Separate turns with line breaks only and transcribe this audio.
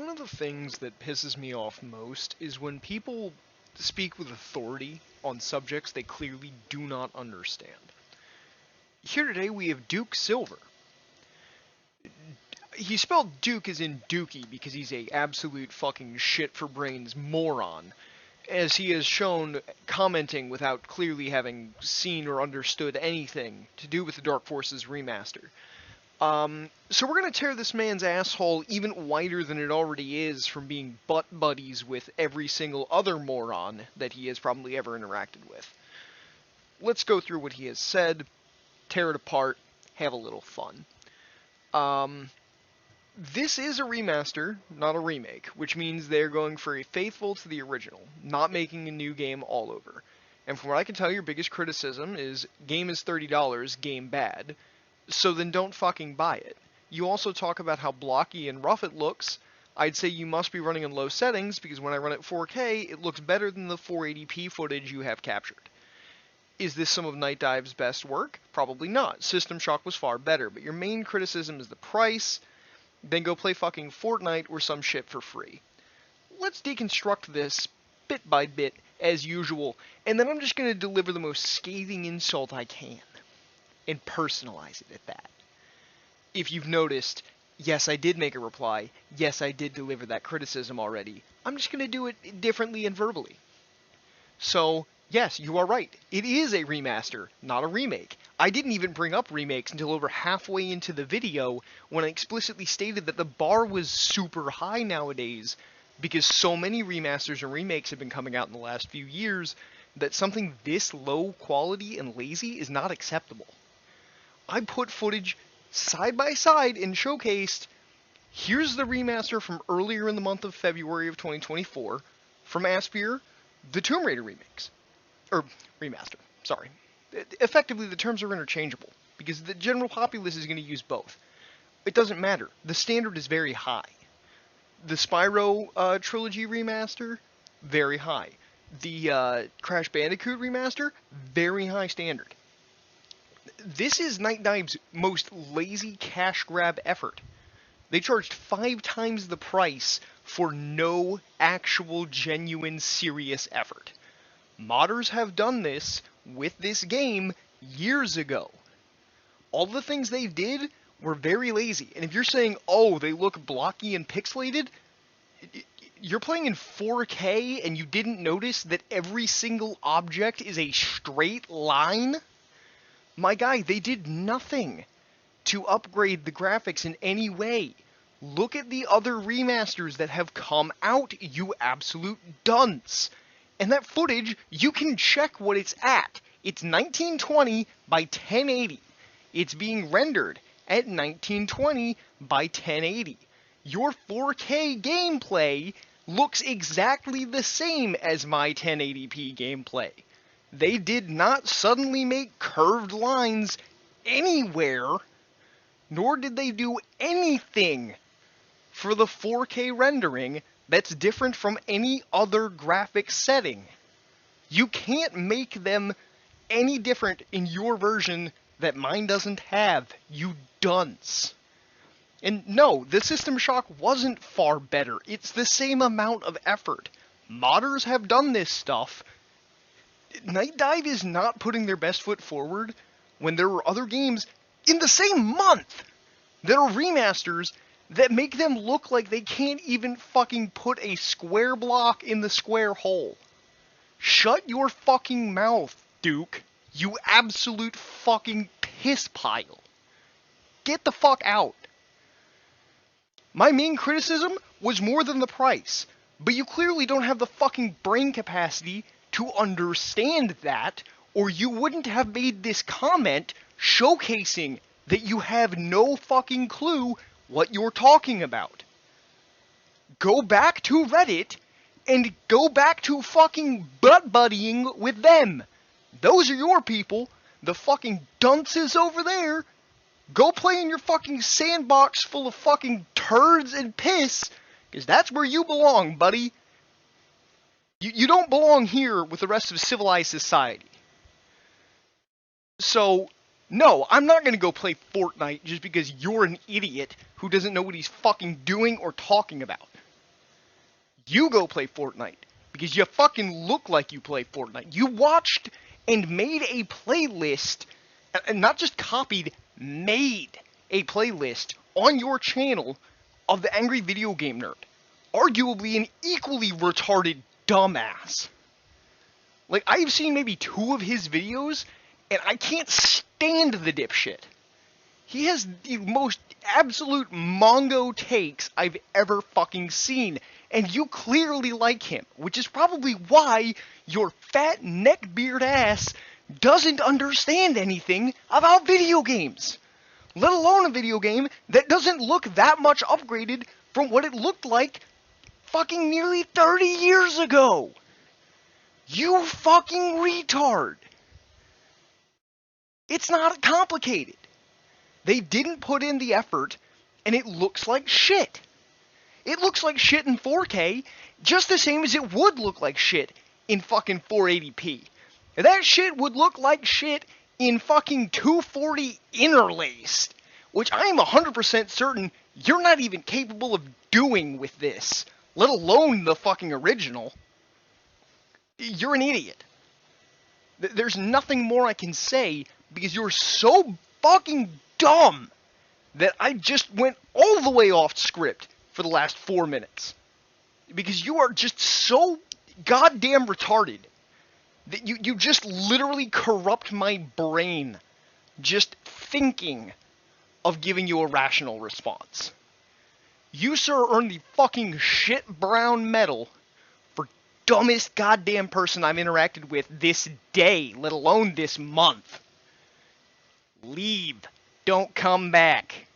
One of the things that pisses me off most is when people speak with authority on subjects they clearly do not understand. Here today we have Duke Silver. He spelled Duke as in Dookie because he's a absolute fucking shit for brains moron, as he has shown commenting without clearly having seen or understood anything to do with the Dark Forces remaster. So we're going to tear this man's asshole even wider than it already is from being butt buddies with every single other moron that he has probably ever interacted with. Let's go through what he has said, tear it apart, have a little fun. This is a remaster, not a remake, which means they're going for a faithful to the original, not making a new game all over. And from what I can tell, your biggest criticism is, game is $30, game bad. So then don't fucking buy it. You also talk about how blocky and rough it looks. I'd say you must be running in low settings, because when I run at 4K, it looks better than the 480p footage you have captured. Is this some of Nightdive's best work? Probably not. System Shock was far better, but your main criticism is the price. Then go play fucking Fortnite or some shit for free. Let's deconstruct this bit by bit, as usual, and then I'm just going to deliver the most scathing insult I can. And personalize it at that. If you've noticed, yes, I did make a reply. Yes, I did deliver that criticism already. I'm just going to do it differently and verbally. So, yes, you are right. It is a remaster, not a remake. I didn't even bring up remakes until over halfway into the video when I explicitly stated that the bar was super high nowadays because so many remasters and remakes have been coming out in the last few years that something this low quality and lazy is not acceptable. I put footage side by side and showcased, here's the remaster from earlier in the month of February of 2024 from Aspyr, the Tomb Raider remakes. Or, remaster, sorry. Effectively, the terms are interchangeable, because the general populace is going to use both. It doesn't matter. The standard is very high. The Spyro trilogy remaster, very high. The Crash Bandicoot remaster, very high standard. This is Nightdive's most lazy cash grab effort. They charged 5 times the price for no actual genuine serious effort. Modders have done this with this game years ago. All the things they did were very lazy. And if you're saying, oh, they look blocky and pixelated, you're playing in 4K and you didn't notice that every single object is a straight line? My guy, they did nothing to upgrade the graphics in any way. Look at the other remasters that have come out, you absolute dunce. And that footage, you can check what it's at. It's 1920 by 1080. It's being rendered at 1920 by 1080. Your 4K gameplay looks exactly the same as my 1080p gameplay. They did not suddenly make curved lines anywhere, nor did they do anything for the 4K rendering that's different from any other graphic setting. You can't make them any different in your version that mine doesn't have, you dunce. And no, the System Shock wasn't far better. It's the same amount of effort. Modders have done this stuff. Nightdive is not putting their best foot forward when there are other games in the same month that are remasters that make them look like they can't even fucking put a square block in the square hole. Shut your fucking mouth, Duke. You absolute fucking piss pile. Get the fuck out. My main criticism was more than the price, but you clearly don't have the fucking brain capacity to understand that, or you wouldn't have made this comment showcasing that you have no fucking clue what you're talking about. Go back to Reddit and go back to fucking butt-buddying with them. Those are your people. The fucking dunces over there. Go play in your fucking sandbox full of fucking turds and piss, because that's where you belong, buddy. You don't belong here with the rest of civilized society. So, no, I'm not going to go play Fortnite just because you're an idiot who doesn't know what he's fucking doing or talking about. You go play Fortnite because you fucking look like you play Fortnite. You watched and made a playlist, and not just copied, made a playlist on your channel of the Angry Video Game Nerd. Arguably an equally retarded dumbass. Like, I've seen maybe 2 of his videos, and I can't stand the dipshit. He has the most absolute Mongo takes I've ever fucking seen, and you clearly like him, which is probably why your fat neckbeard ass doesn't understand anything about video games. Let alone a video game that doesn't look that much upgraded from what it looked like fucking nearly 30 years ago. You fucking retard. It's not complicated. They didn't put in the effort, and it looks like shit. It looks like shit in 4K, just the same as it would look like shit in fucking 480p. That shit would look like shit in fucking 240 interlaced, which I am 100% certain you're not even capable of doing with this, let alone the fucking original. You're an idiot. There's nothing more I can say because you're so fucking dumb that I just went all the way off script for the last 4 minutes. Because you are just so goddamn retarded that you just literally corrupt my brain just thinking of giving you a rational response. You, sir, earned the fucking shit brown medal for dumbest goddamn person I've interacted with this day, let alone this month. Leave. Don't come back.